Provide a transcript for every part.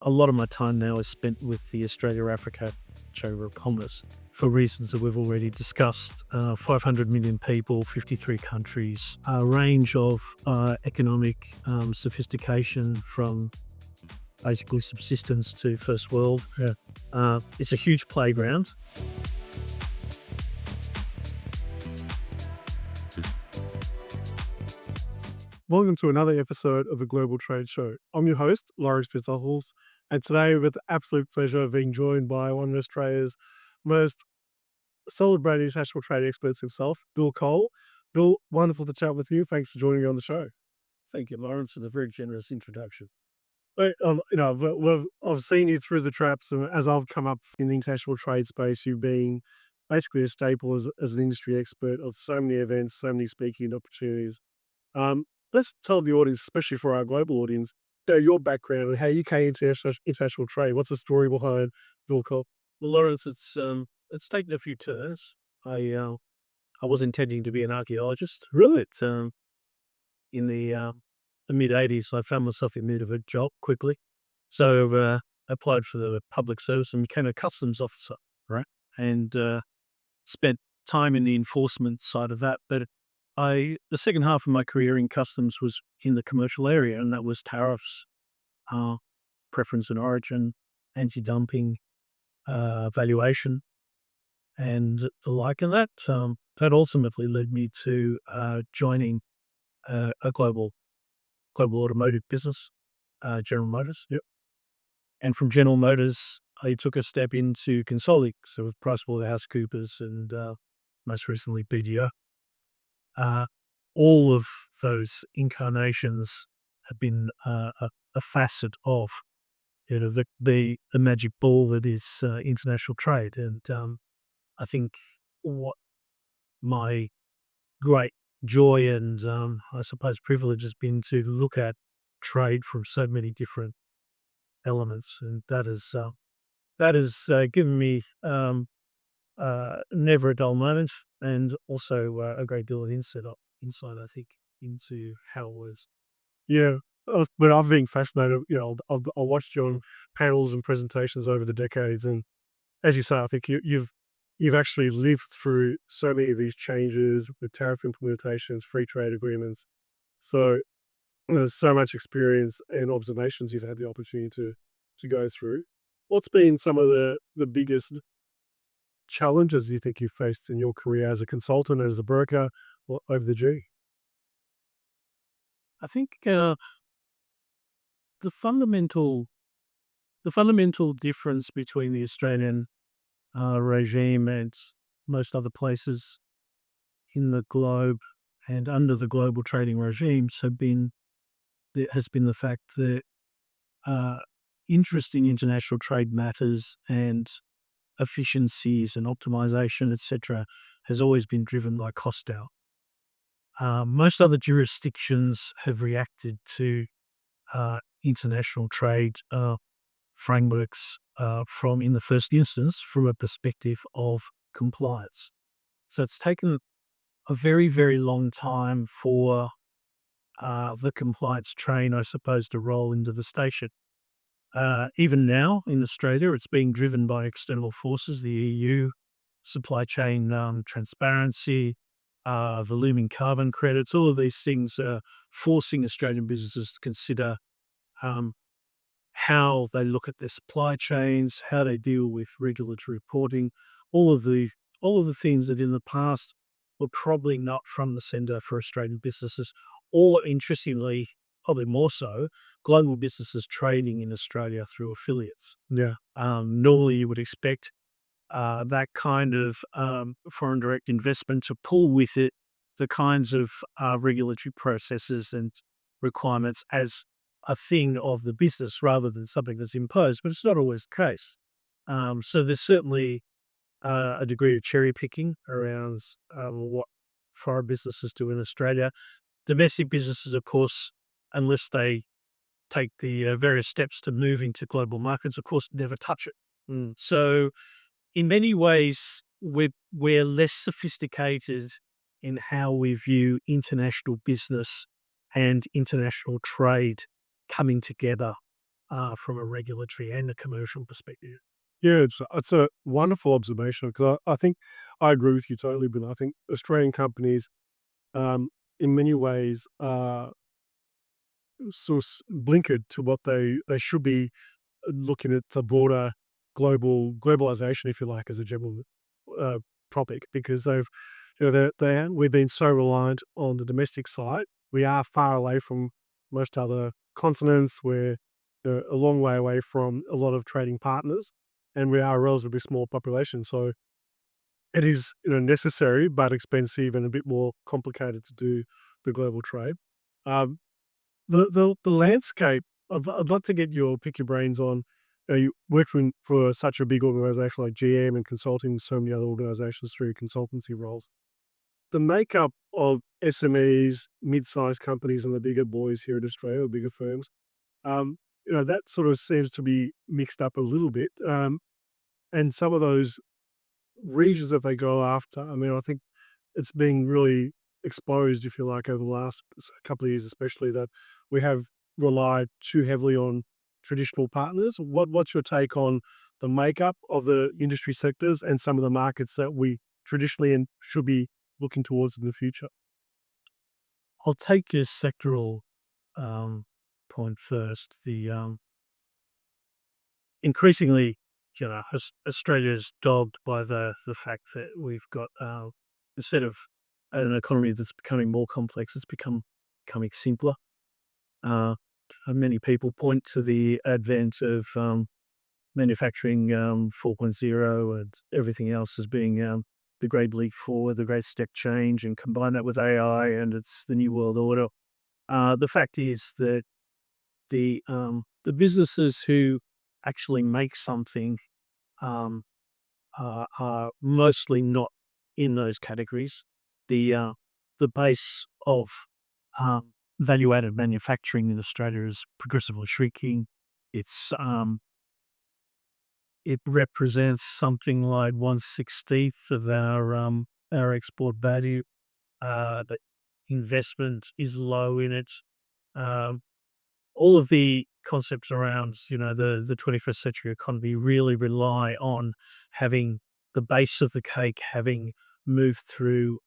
a lot of my time now is spent with the Australia-Africa Chamber of Commerce for reasons that we've already discussed. 500 million people, 53 countries, a range of economic sophistication from basically subsistence to first world. It's a huge playground. Welcome to another episode of the Global Trade Show. I'm your host, Lawrence Christoffelsz, and today with the absolute pleasure of being joined by one of Australia's most celebrated international trade experts himself, Bill Cole. Bill, wonderful to chat with you. Thanks for joining me on the show. Thank you, Lawrence, and a very generous introduction. I've seen you through the traps, and as I've come up in the international trade space, you've been basically a staple as an industry expert of so many events, so many speaking opportunities. Let's tell the audience, especially for our global audience, your background and how you came into international trade. What's the story behind Bill Cole? Well, Lawrence, it's taken a few turns. I was intending to be an archaeologist. Really? In the mid '80s, I found myself in need of a job quickly, so applied for the public service and became a customs officer. Right, and spent time in the enforcement side of that, but the second half of my career in customs was in the commercial area, and that was tariffs, preference and origin, anti-dumping, valuation, and the like. And that ultimately led me to joining a global automotive business, General Motors. Yep. And from General Motors, I took a step into consulting, so with PricewaterhouseCoopers and most recently BDO. All of those incarnations have been a facet of the magic ball that is international trade. And I think what my great joy and I suppose privilege has been to look at trade from so many different elements, and that has given me never a dull moment, and also a great deal of insight, I think, into how it was. Yeah. But I've been fascinated. I watched you on panels and presentations over the decades, and as you say, I think you've actually lived through so many of these changes with tariff implementations, free trade agreements. So there's so much experience and observations you've had the opportunity to go through. What's been some of the biggest challenges you think you faced in your career as a consultant, as a broker, or over the G? I think the fundamental difference between the Australian regime and most other places in the globe and under the global trading regimes has been the fact that interest in international trade matters and efficiencies and optimization, etc., has always been driven by cost out. Most other jurisdictions have reacted to international trade frameworks in the first instance, from a perspective of compliance. So it's taken a very, very long time for the compliance train, I suppose, to roll into the station. Even now in Australia, it's being driven by external forces, the EU, supply chain transparency, the looming carbon credits. All of these things are forcing Australian businesses to consider how they look at their supply chains, how they deal with regulatory reporting, all of the things that in the past were probably not from the centre for Australian businesses, or interestingly, probably more so, global businesses trading in Australia through affiliates. Yeah. Normally you would expect that kind of foreign direct investment to pull with it the kinds of regulatory processes and requirements as a thing of the business rather than something that's imposed, but it's not always the case. So there's certainly a degree of cherry picking around what foreign businesses do in Australia. Domestic businesses, of course, unless they take the various steps to move into global markets, of course, never touch it. So in many ways, we're less sophisticated in how we view international business and international trade coming together from a regulatory and a commercial perspective. Yeah, it's a wonderful observation because I think I agree with you totally, but I think Australian companies, in many ways, are sort of blinkered to what they should be looking at the broader globalization, if you like, as a general uh, topic, because we've been so reliant on the domestic side. We are far away from most other continents. We're a long way away from a lot of trading partners, and we are a relatively small population. So it is necessary but expensive and a bit more complicated to do the global trade. Um, the landscape, I'd love to get pick your brains on, you working for such a big organization like GM and consulting with so many other organizations through consultancy roles. The makeup of SMEs, mid-sized companies, and the bigger boys here in Australia, or bigger firms, um, that sort of seems to be mixed up a little bit. And some of those regions that they go after, I mean, I think it's being really exposed, if you like, over the last couple of years, especially that we have relied too heavily on traditional partners. What's your take on the makeup of the industry sectors and some of the markets that we traditionally and should be looking towards in the future? I'll take your sectoral point first. The increasingly, Australia is dogged by the fact that we've got instead of an economy that's becoming more complex, it's becoming simpler. Uh, Many people point to the advent of manufacturing 4.0 and everything else as being the great leap forward, the great step change, and combine that with AI and it's the new world order. The fact is that the businesses who actually make something um, are mostly not in those categories. The base of value-added manufacturing in Australia is progressively shrinking. It's it represents something like 1/16th of our export value. The investment is low in it. Um, all of the concepts around, the 21st century economy really rely on having the base of the cake having moved through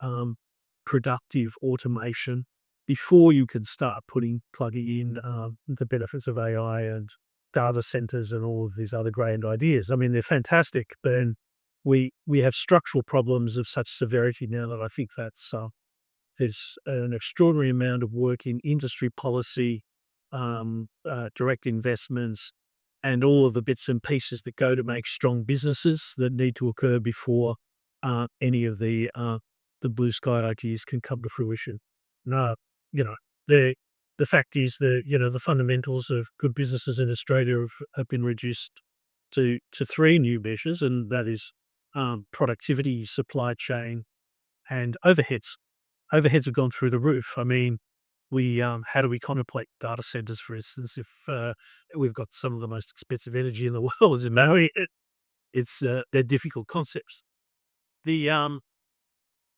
productive automation before you can start plugging in the benefits of AI and data centers and all of these other grand ideas. I mean, they're fantastic, but then we have structural problems of such severity now that I think there's an extraordinary amount of work in industry policy, direct investments, and all of the bits and pieces that go to make strong businesses that need to occur before any of the blue sky ideas can come to fruition. No, you know, the the fact is that the fundamentals of good businesses in Australia have been reduced to three new measures, and that is productivity, supply chain, and overheads. Overheads have gone through the roof. I mean, how do we contemplate data centers, for instance, if we've got some of the most expensive energy in the world is in Maui? They're difficult concepts. The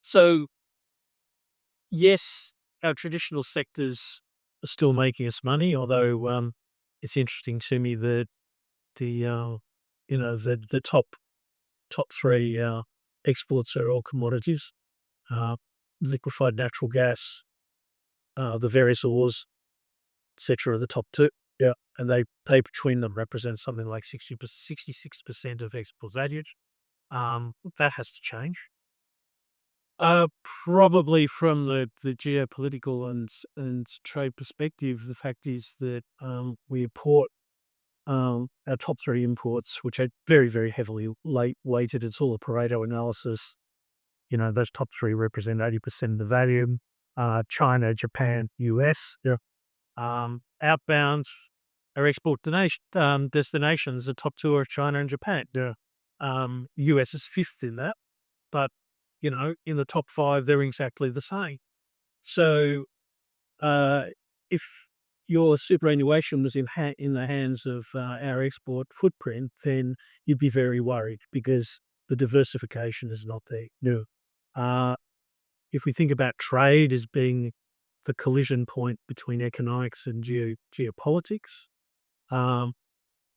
So yes, our traditional sectors are still making us money, although it's interesting to me that the top three exports are all commodities, uh, liquefied natural gas, the various ores, etc. are the top two. Yeah, and they between them represent something like 66% of export value. That has to change. Probably from the geopolitical and trade perspective, the fact is that we import our top three imports, which are very, very heavily weighted. It's all a Pareto analysis. Those top three represent 80% of the value. China, Japan, US. Yeah. Outbound, our export destinations, the top two are China and Japan. Yeah. US is fifth in that, but in the top five, they're exactly the same. So, uh, if your superannuation was in the hands of our export footprint, then you'd be very worried because the diversification is not there. No. Uh, if we think about trade as being the collision point between economics and geopolitics, Um,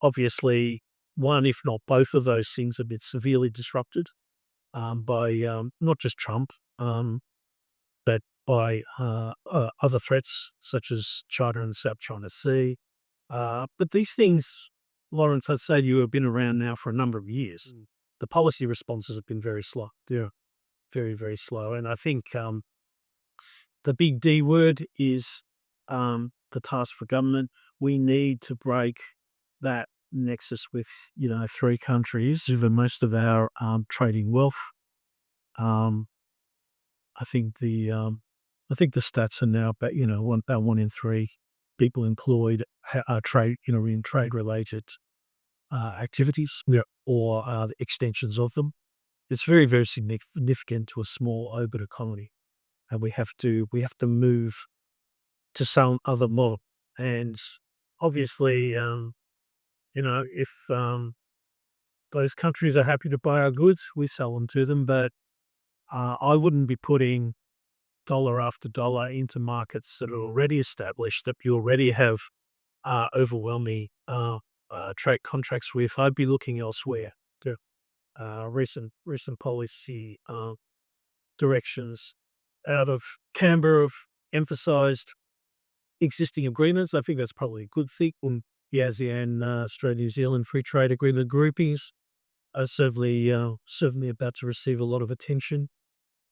Obviously, one, if not both of those things have been severely disrupted by not just Trump, but by other threats such as China and the South China Sea. But these things, Lawrence, I'd say to you, have been around now for a number of years. Mm. The policy responses have been very slow, Yeah. very, very slow. And I think the big D word is the task for government. We need to break that nexus with, three countries who have most of our trading wealth. Um, I think the stats are now about about 1 in 3 people employed are trade in trade related activities, Yeah. or the extensions of them. It's very, very significant to a small open economy, and we have to move to some other model. And obviously, if those countries are happy to buy our goods, we sell them to them. But I wouldn't be putting dollar after dollar into markets that are already established, that you already have overwhelming trade contracts with. I'd be looking elsewhere. Yeah. Recent policy directions out of Canberra have emphasised existing agreements. I think that's probably a good thing. The ASEAN, Australia, New Zealand Free Trade Agreement groupings are certainly about to receive a lot of attention.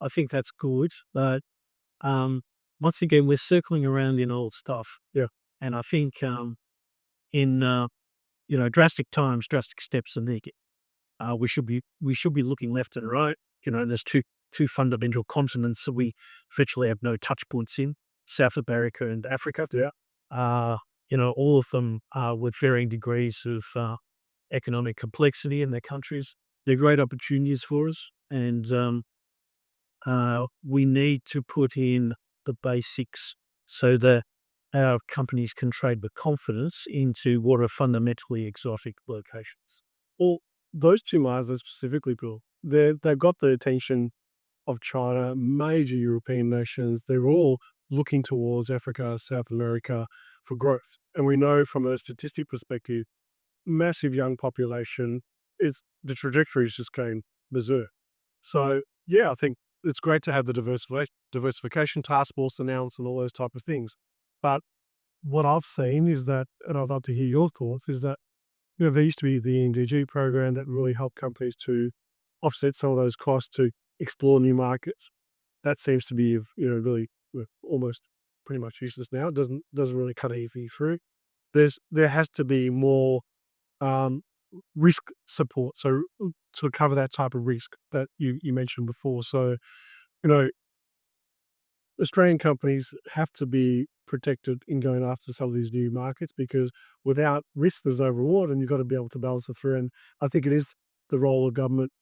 I think that's good, but um, once again, we're circling around in old stuff. Yeah. And I think in drastic times, drastic steps are needed. We should be looking left and right. There's two fundamental continents that we virtually have no touch points in: South America and Africa. Yeah. All of them with varying degrees of economic complexity in their countries. They're great opportunities for us, and we need to put in the basics so that our companies can trade with confidence into what are fundamentally exotic locations. Well, those two markets specifically, Bill, they've got the attention of China, major European nations. They're all looking towards Africa, South America for growth. And we know from a statistic perspective, massive young population, it's the trajectory is just going berserk. So yeah, I think it's great to have the diversification task force announced and all those type of things. But what I've seen is that, and I'd love to hear your thoughts, is that there used to be the NDG program that really helped companies to offset some of those costs to explore new markets. That seems to be, really almost pretty much useless now. It doesn't really cut anything through. There has to be more um, risk support, so to cover that type of risk that you mentioned before. So you know, Australian companies have to be protected in going after some of these new markets because without risk, there's no reward, and you've got to be able to balance it through. And I think it is the role of government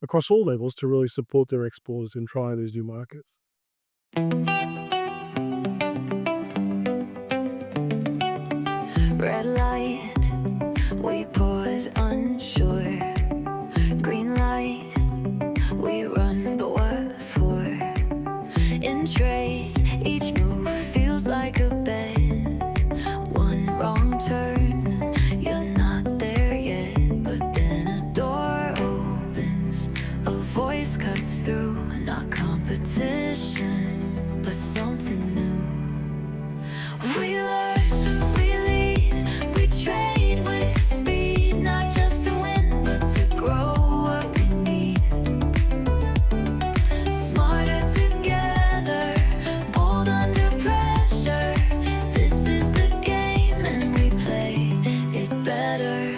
across all levels to really support their exporters in trying these new markets. Red light, we pause unsure. Green light, we run, but what for? In trade, each move feels like a bet. One wrong turn, you're not there yet. But then a door opens, a voice cuts through. Not competition, but something new. We learn, we lead, we trade with speed, not just to win, but to grow what we need. Smarter together, bold under pressure. This is the game, and we play it better.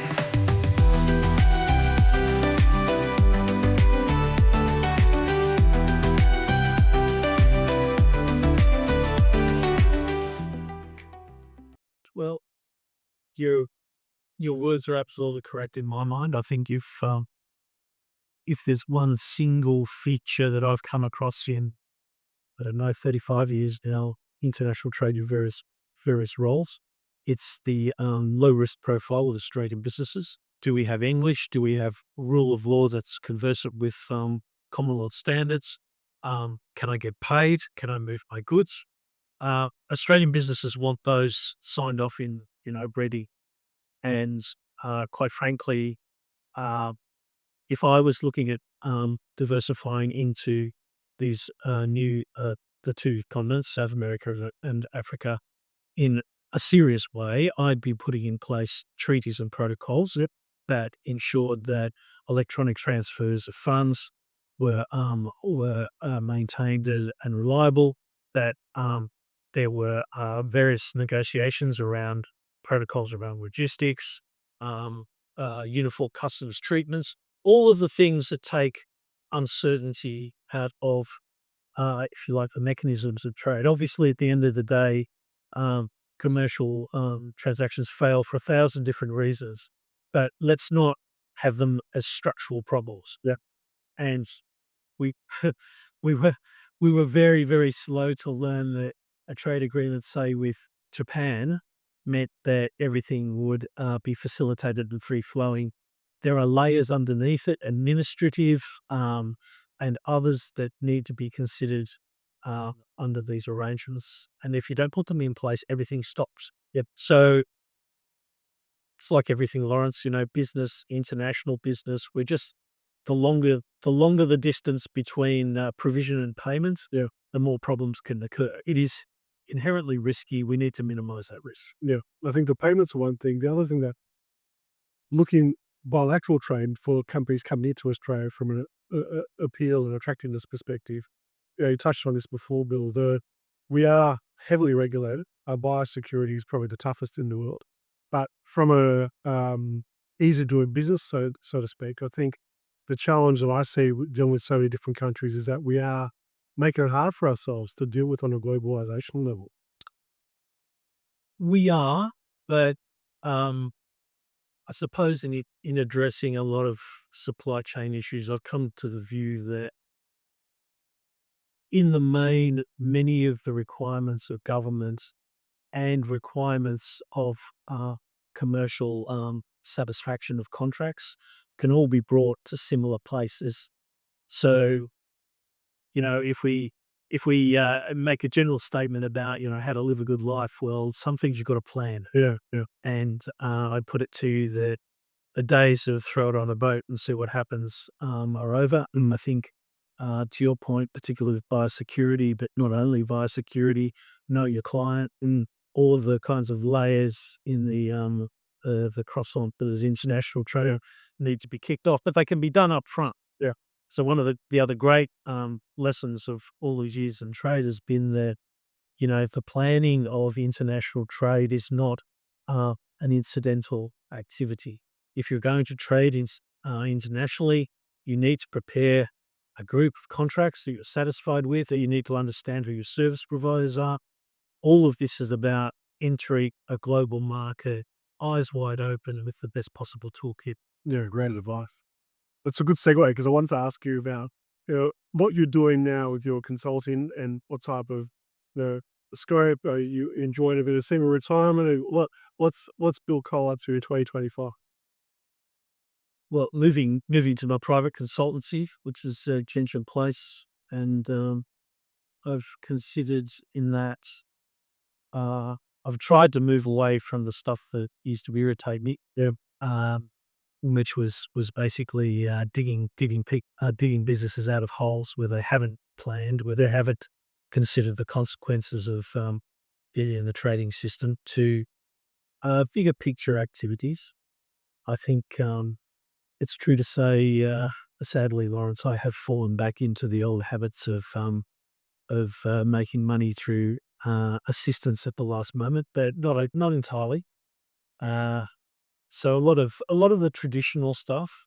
Well, your words are absolutely correct in my mind. I think if there's one single feature that I've come across in, I don't know, 35 years now, international trade in various roles, it's the low risk profile of Australian businesses. Do we have English? Do we have rule of law that's conversant with Commonwealth standards? Can I get paid? Can I move my goods? Australian businesses want those signed off in ready And quite frankly, uh, if I was looking at diversifying into these the two continents, South America and Africa, in a serious way, I'd be putting in place treaties and protocols that ensured that electronic transfers of funds were maintained and reliable. That there were various negotiations around protocols around logistics, um, uniform customs treatments, all of the things that take uncertainty out of, if you like, the mechanisms of trade. Obviously, at the end of the day, um, commercial transactions fail for 1,000 different reasons, but let's not have them as structural problems. Yeah. And we we were we were very, very slow to learn that a trade agreement, say with Japan, meant that everything would be facilitated and free flowing. There are layers underneath it, administrative, and others that need to be considered under these arrangements. And if you don't put them in place, everything stops. Yep. So it's like everything, Lawrence, business, international business. We're just the longer the distance between provision and payment, the more problems can occur. It is inherently risky. We need to minimize that risk. Yeah. I think the payments are one thing. The other thing that looking bilateral trade for companies coming into Australia from an appeal and attractiveness perspective. You touched on this before, Bill. We are heavily regulated. Our biosecurity is probably the toughest in the world. But from a ease of doing business, so to speak, I think the challenge that I see dealing with so many different countries is that we are making it hard for ourselves to deal with on a globalization level. We are, but um, I suppose in addressing a lot of supply chain issues, I've come to the view that in the main, many of the requirements of governments and requirements of commercial satisfaction of contracts can all be brought to similar places. So, if we make a general statement about how to live a good life, well, some things you've got to plan. Yeah, yeah. And I put it to you that the days of throw it on a boat and see what happens are over. And I think, to your point, particularly with biosecurity, but not only biosecurity, know your client and all of the kinds of layers in the croissant that is international trade need to be kicked off, but they can be done up front. Yeah. So one of the other great lessons of all these years in trade has been that the planning of international trade is not an incidental activity. If you're going to trade internationally, you need to prepare a group of contracts that you're satisfied with, that you need to understand who your service providers are. All of this is about entering a global market, eyes wide open with the best possible toolkit. Yeah, great advice. That's a good segue because I wanted to ask you about what you're doing now with your consulting and what type of the scope. Are you enjoying a bit of semi-retirement? What's Bill Cole up to in 2025? Well, moving to my private consultancy, which is Gentian Place, and I've considered in that I've tried to move away from the stuff that used to irritate me. Yeah. Which was basically digging businesses out of holes where they haven't planned, where they haven't considered the consequences of in the trading system, to bigger picture activities. I think it's true to say, sadly, Lawrence, I have fallen back into the old habits of making money through assistance at the last moment, but not entirely. So a lot of the traditional stuff.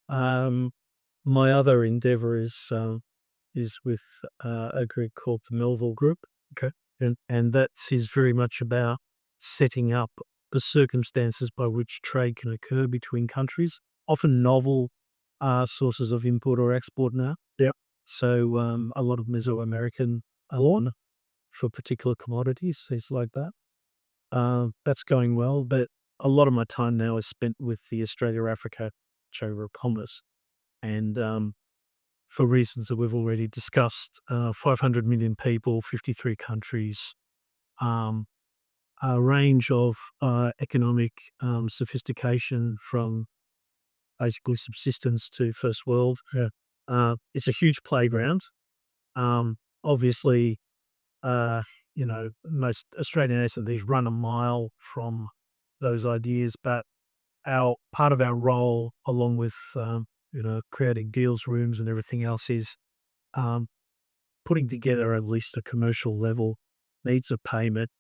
My other endeavor is with a group called the Melville Group. Okay. And that is very much about setting up the circumstances by which trade can occur between countries, often novel sources of import or export now. Yeah. So a lot of Mesoamerican lawn for particular commodities, things like that. That's going well, but a lot of my time now is spent with the Australia-Africa Chamber of Commerce. And for reasons that we've already discussed, 500 million people, 53 countries, a range of economic sophistication from basically subsistence to first world. Yeah. It's a huge playground. Obviously, most Australian SMEs run a mile from those ideas, but our part of our role, along with creating deals rooms and everything else, is um, putting together at least a commercial level needs of payment,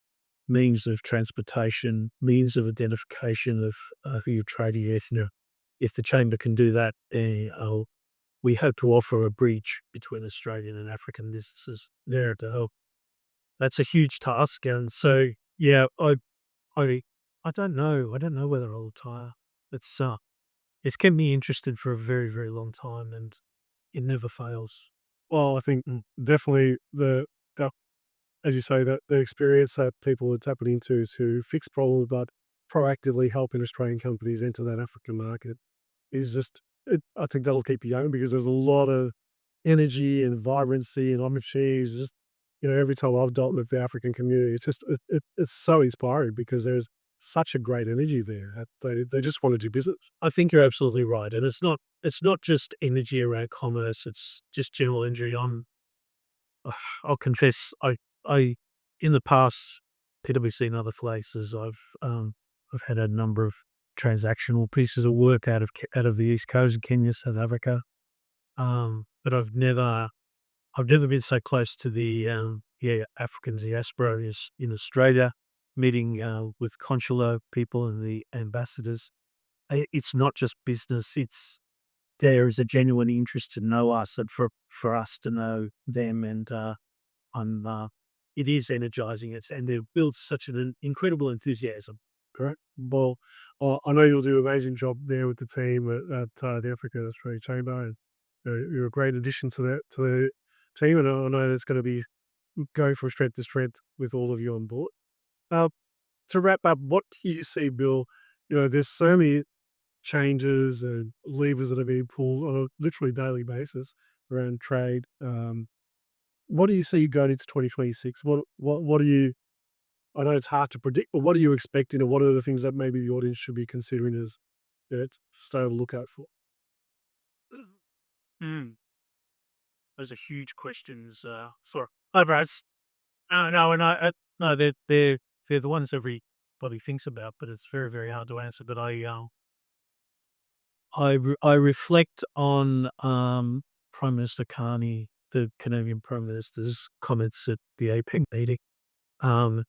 means of transportation, means of identification of who you're trading with. If the chamber can do that, we hope to offer a bridge between Australian and African businesses there to help. That's a huge task, and so yeah, I I don't know. I don't know whether I'll retire. It's kept me interested for a very, very long time, and it never fails. Well, I think definitely the as you say, that the experience that people are tapping into to fix problems, but proactively helping Australian companies enter that African market is just, I think that'll keep you young because there's a lot of energy and vibrancy and opportunities. Just, every time I've dealt with the African community, it's just, it's so inspiring because there's such a great energy there. They just want to do business. I think you're absolutely right, and it's not just energy around commerce. It's just general energy. I'll confess, I in the past, PwC and other places, I've had a number of transactional pieces of work out of the East Coast, Kenya, South Africa. But I've never been so close to the African diaspora is in Australia, meeting with consular people and the ambassadors. It's not just business; there is a genuine interest to know us and for us to know them, and I'm it is energizing. And it builds such an incredible enthusiasm. Correct. Well, I know you'll do an amazing job there with the team at the Africa Australia Chamber, and you're a great addition to the team. And I know that's going to be going from strength to strength with all of you on board. Uh, to wrap up, what do you see, Bill? There's so many changes and levers that are being pulled on a literally daily basis around trade. What do you see going into 2026? What do you? I know it's hard to predict, but what are you expecting, and what are the things that maybe the audience should be considering as to stay on the lookout for? Mm. Those are huge questions. Sorry, hi, Bryce. No, and no, they're the ones everybody thinks about, but it's very, very hard to answer. But I reflect on Prime Minister Carney, the Canadian Prime Minister's comments at the APEC meeting. I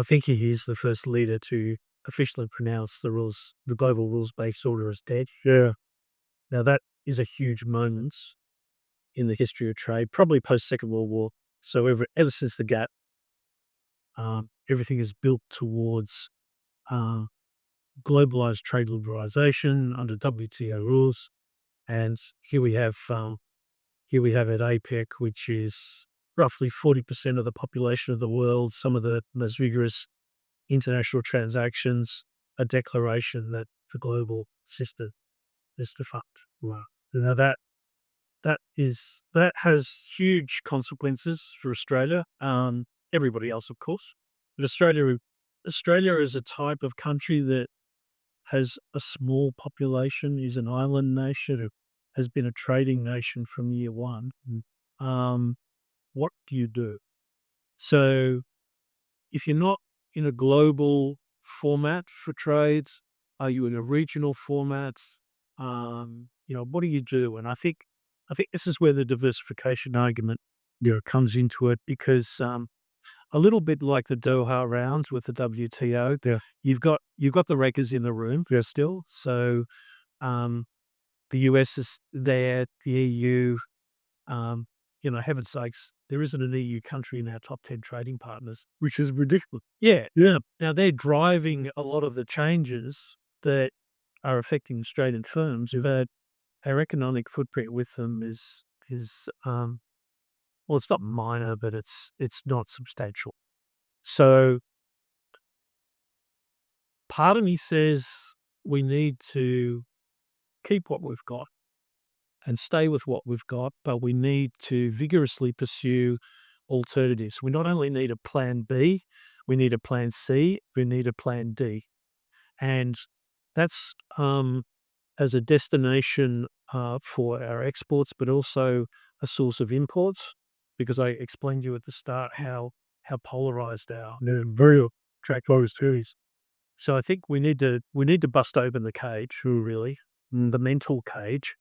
think he is the first leader to officially pronounce the global rules-based order as dead. Yeah, Now that is a huge moment in the history of trade, probably post Second World War. So ever since the GATT, everything is built towards globalized trade liberalization under WTO rules, and here we have at APEC, which is roughly 40% of the population of the world, some of the most vigorous international transactions, a declaration that the global system is defunct. Wow. Now that has huge consequences for Australia. Everybody else, of course, but Australia is a type of country that has a small population, is an island nation, has been a trading nation from year one. What do you do? So if you're not in a global format for trades, are you in a regional format? What do you do? And I think this is where the diversification argument comes into it, because a little bit like the Doha rounds with the WTO, yeah, you've got the rakers in the room still. So the US is there, the EU. Heaven's sakes, there isn't an EU country in our top 10 trading partners. which is ridiculous. Yeah. Now they're driving a lot of the changes that are affecting Australian firms. Our economic footprint with them is well, it's not minor, but it's not substantial. So part of me says we need to keep what we've got and stay with what we've got, but we need to vigorously pursue alternatives. We not only need a plan B, we need a plan C, we need a plan D. And that's as a destination for our exports, but also a source of imports, because I explained to you at the start how polarized our Very track overseas. so I think we need to bust open the cage, really, the mental cage.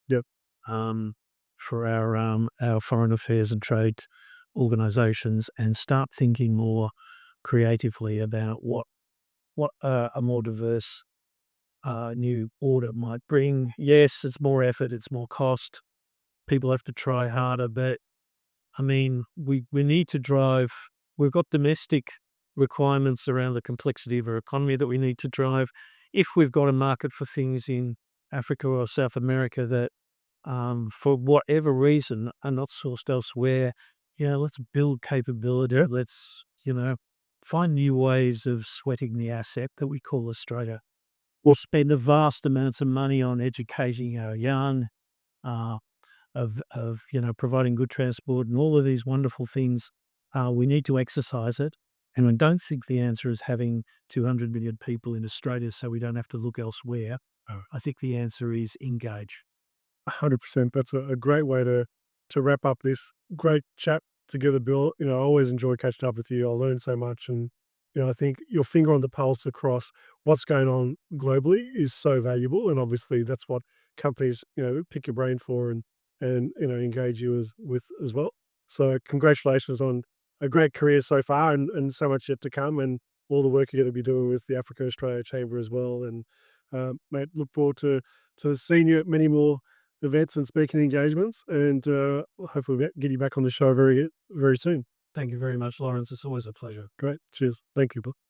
Yep. For our foreign affairs and trade organizations, and start thinking more creatively about what a more diverse new order might bring. Yes, it's more effort, it's more cost. People have to try harder, but I mean, we need to drive. We've got domestic requirements around the complexity of our economy that we need to drive. If we've got a market for things in Africa or South America that, for whatever reason, are not sourced elsewhere, let's build capability. Let's, find new ways of sweating the asset that we call Australia. We'll spend a vast amounts of money on educating our young, uh, of providing good transport and all of these wonderful things. We need to exercise it, and I don't think the answer is having 200 million people in Australia so we don't have to look elsewhere. I think the answer is engage. 100%. That's a great way to wrap up this great chat together, Bill. I always enjoy catching up with you. I learn so much, and I think your finger on the pulse across what's going on globally is so valuable. And obviously, that's what companies pick your brain for and engage you with as well. So congratulations on a great career so far, and so much yet to come, and all the work you're going to be doing with the Africa Australia Chamber as well. And mate, look forward to seeing you at many more events and speaking engagements, and hopefully we'll get you back on the show very, very soon. Thank you very much, Lawrence. It's always a pleasure. Great. Cheers. Thank you, Bill.